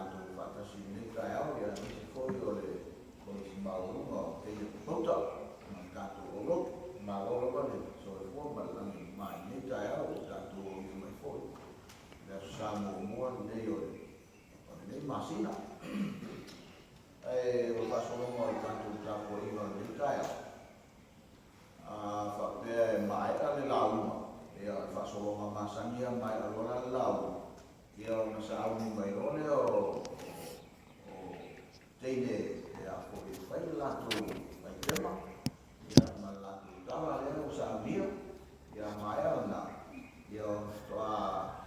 tātou whakasi nei kai au ia nisi foi o le si maurunga o te ia puta ma tātou o lotu ma lolo le so e fua ma langi mai nei kai au tātou o ia mai foi le sa mua nei o nei masina e o whasolonga o tātou tātou iwa nei kai au whapea e mai ale lauma ia e whasolonga masangia mai alona le lauma ia o na sa au ni mai rone o teine e a ko e whai latu mai tema ia ma latu tala lea o sa mia ia mai ana ia o toa